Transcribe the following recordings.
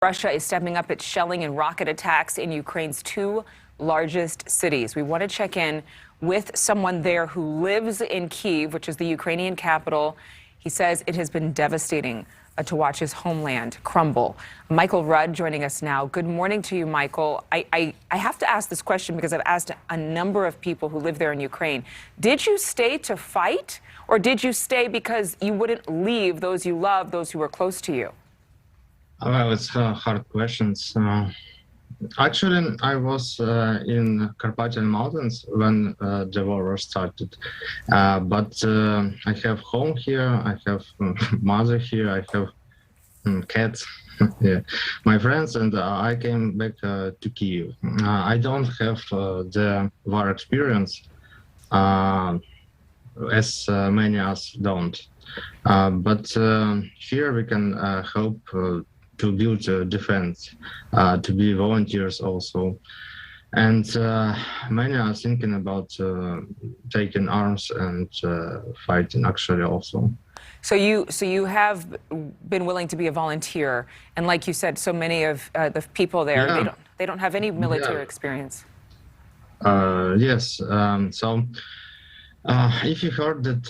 Russia is stepping up its shelling and rocket attacks in Ukraine's two largest cities. We want to check in with someone there who lives in Kyiv, which is the Ukrainian capital. He says it has been devastating to watch his homeland crumble. Michael Rudd joining us now. Good morning to you, Michael. I have to ask this question because I've asked a number of people who live there in Ukraine. Did you stay to fight, or did you stay because you wouldn't leave those you love, those who were close to you? Well, it's hard questions. Actually, I was in Carpathian Mountains when the war started. But I have home here, I have mother here, I have cats, yeah, my friends, and I came back to Kyiv. I don't have the war experience, as many of us don't. But here we can help to build defense, to be volunteers also. And many are thinking about taking arms and fighting actually also. So you have been willing to be a volunteer, and like you said, so many of the people there, Yeah. they don't have any military experience. Yes. So if you heard that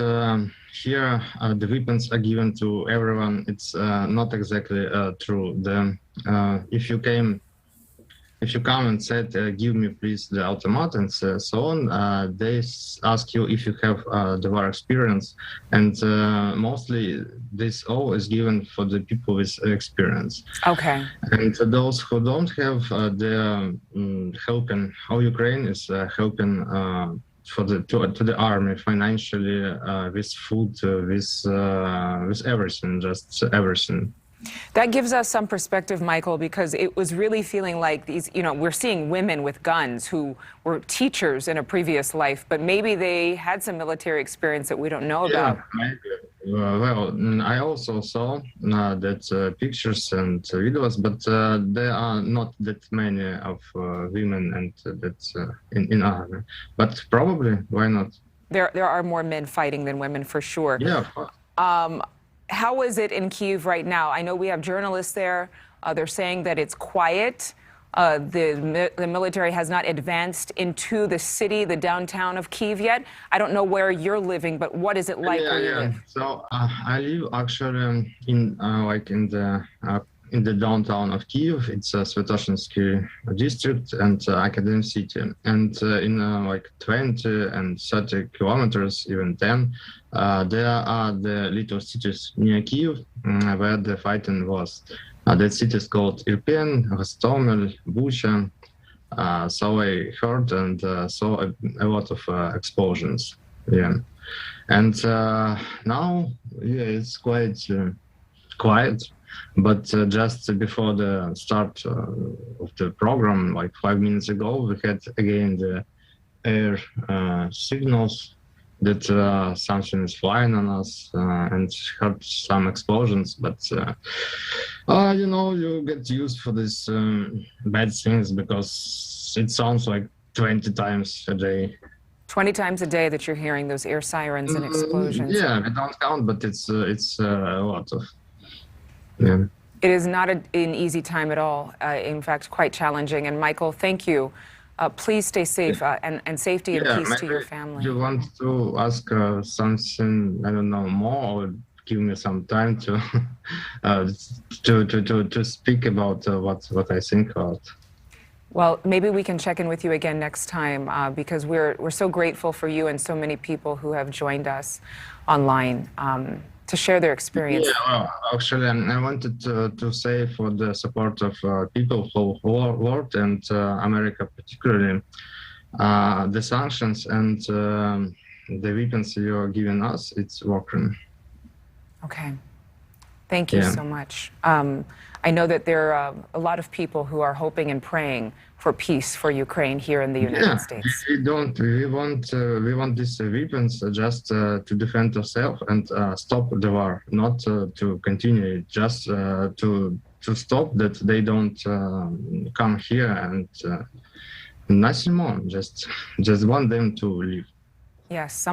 here the weapons are given to everyone, it's not exactly true. If you come and said, "Give me please the automat," and so on, they ask you if you have the war experience, and mostly this all is given for the people with experience. Okay. And those who don't have, they're helping. How Ukraine is helping to the army financially, with food, with everything, just everything. That gives us some perspective, Michael, because it was really feeling like these, we're seeing women with guns who were teachers in a previous life, but maybe they had some military experience that we don't know about. Maybe. Well, I also saw that pictures and videos, but there are not that many of women and that's in army. But probably, why not? There are more men fighting than women, for sure. Yeah, of course. How is it in Kyiv right now? I know we have journalists there. They're saying that it's quiet. The military has not advanced into the city, the downtown of Kyiv yet. I don't know where you're living, but what is it like where you live? So I live actually in the downtown of Kyiv. It's a Svetoshinsky district and academic city. And in like 20 and 30 kilometers, even 10, there are the little cities near Kyiv where the fighting was. The cities called Irpin, Hostomel, Bucha. So I heard and saw a lot of explosions. Yeah. And now, yeah, it's quite quiet. But just before the start of the program, like 5 minutes ago, we had again the air signals that something is flying on us, and heard some explosions. But you get used for these bad things because it sounds like 20 times a day. 20 times a day that you're hearing those air sirens and explosions. Yeah, we don't count, but it's a lot of. Yeah. It is not an easy time at all. In fact, quite challenging. And Michael, thank you. Please stay safe and safety and peace to your family. You want to ask something, I don't know, more, or give me some time to to speak about what I think about. Well, maybe we can check in with you again next time because we're so grateful for you and so many people who have joined us online to share their experience. Yeah, well, actually, I wanted to say for the support of people who world and America particularly, the sanctions and the weapons you are giving us, it's working. Okay. Thank you so much. I know that there are a lot of people who are hoping and praying for peace for Ukraine here in the United States. We want these weapons just to defend ourselves and stop the war, not to continue, just to stop that they don't come here and nothing more. Just want them to leave. Yes,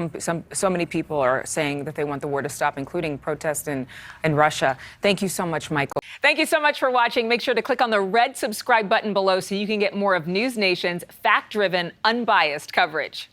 so many people are saying that they want the war to stop, including protests in Russia. Thank you so much, Michael. Thank you so much for watching. Make sure to click on the red subscribe button below so you can get more of NewsNation's fact-driven, unbiased coverage.